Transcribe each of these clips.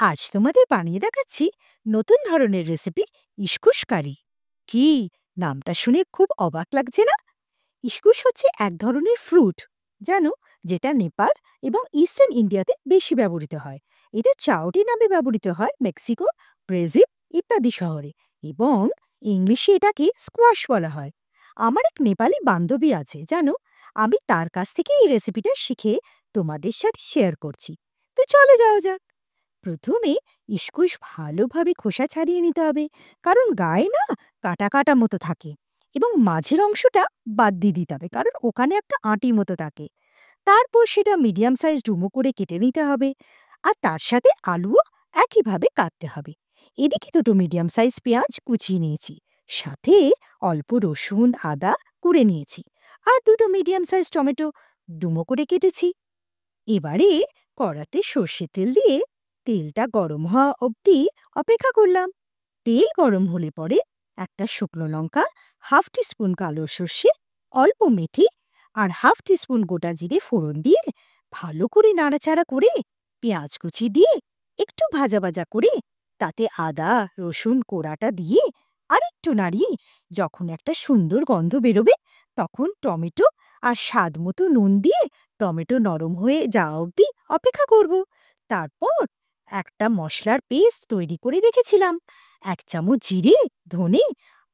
আজ তোমাদের বানিয়ে দেখাচ্ছি নতুন ধরনের রেসিপি ইস্কুশ কারি। কি নামটা শুনে খুব অবাক লাগছে না? ইস্কুশ হচ্ছে এক ধরনের ফ্রুট, জানো, যেটা নেপাল এবং ইস্টার্ন ইন্ডিয়াতে বেশি ব্যবহৃত হয়। এটা চাউটি নামে ব্যবহৃত হয় মেক্সিকো, ব্রাজিল ইত্যাদি শহরে, এবং ইংলিশে এটাকে স্কোয়াশ বলা হয়। আমার এক নেপালি বান্ধবী আছে, জানো, আমি তার কাছ থেকে এই রেসিপিটা শিখে তোমাদের সাথে শেয়ার করছি। তো চলে যাওয়া যাক। প্রথমে ইস্কুশ ভালোভাবে খোসা ছাড়িয়ে নিতে হবে, কারণ গায়ে না কাটা কাটা মতো থাকে, এবং মাঝের অংশটা বাদ দিয়ে দিতে হবে, কারণ ওখানে একটা আঁটি মতো থাকে। তারপর সেটা মিডিয়াম সাইজ ডুমো করে কেটে নিতে হবে, আর তার সাথে আলুও একইভাবে কাটতে হবে। এদিকে দুটো মিডিয়াম সাইজ পেঁয়াজ কুচিয়ে নিয়েছি, সাথে অল্প রসুন আদা কুড়ে নিয়েছি, আর দুটো মিডিয়াম সাইজ টমেটো ডুমো করে কেটেছি। এবারে কড়াতে সর্ষের তেল দিয়ে তেলটা গরম হওয়া অবধি অপেক্ষা করলাম। তেল গরম হলে পরে একটা শুকনো লঙ্কা, হাফ টিস্পুন কালো সর্ষে, অল্প মেথি আর হাফ টিস্পুন গোটা জিরে ফোড়ন দিয়ে ভালো করে নাড়াচাড়া করে পেঁয়াজ কুচি দিয়ে একটু ভাজা ভাজা করে তাতে আদা রসুন কোড়াটা দিয়ে আরেকটু নাড়িয়ে যখন একটা সুন্দর গন্ধ বেরোবে, তখন টমেটো আর স্বাদ মতো নুন দিয়ে টমেটো নরম হয়ে যাওয়া অবধি অপেক্ষা করব। তারপর একটা মশলার পেস্ট তৈরি করে রেখেছিলাম, ১ চামচ জিরে, ধনে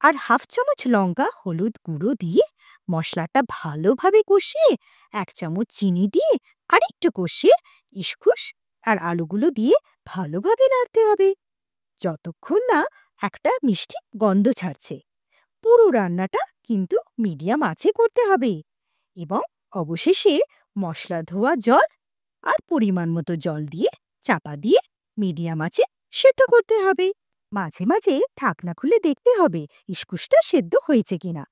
আর হাফ চামচ লঙ্কা হলুদ গুঁড়ো দিয়ে মশলাটা ভালোভাবে কষিয়ে ১ চামচ চিনি দিয়ে আরেকটু কষিয়ে ইস্কুশ আর আলুগুলো দিয়ে ভালোভাবে নাড়তে হবে, যতক্ষণ না একটা মিষ্টি গন্ধ ছাড়ছে। পুরো রান্নাটা কিন্তু মিডিয়াম আঁচে করতে হবে, এবং অবশেষে মশলা ধোয়া জল আর পরিমাণ মতো জল দিয়ে চাপা দিয়ে মিডিয়াম আঁচে সেদ্ধ করতে হবে। মাঝে মাঝে ঢাকনা খুলে দেখতে হবে ইস্কুশটা সেদ্ধ হয়েছে কিনা।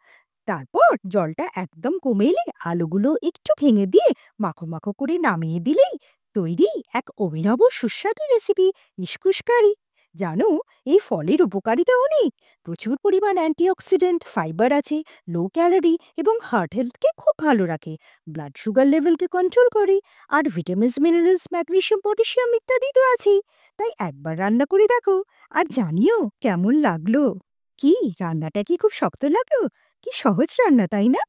তারপর জলটা একদম কমে এলে আলুগুলো একটু ভেঙে দিয়ে মাখো মাখো করে নামিয়ে দিলেই তৈরি এক অভিনব সুস্বাদু রেসিপি, ইস্কুশ কারি। জানো, এই ফলের উপকারিতা অনেক। প্রচুর পরিমাণ অ্যান্টিঅক্সিডেন্ট ফাইবার আছে, লো ক্যালোরি এবং হার্ট হেলথকে খুব ভালো রাখে, ব্লাড সুগার লেভেলকে কন্ট্রোল করে, আর ভিটামিনস মিনারেলস ম্যাগনেসিয়াম পটাশিয়াম ইত্যাদি তো আছেই। তাই একবার রান্না করে দেখো, আর জানিও কেমন লাগলো। কি রান্নাটা কি খুব শক্ত লাগলো? কি সহজ রান্না, তাই না?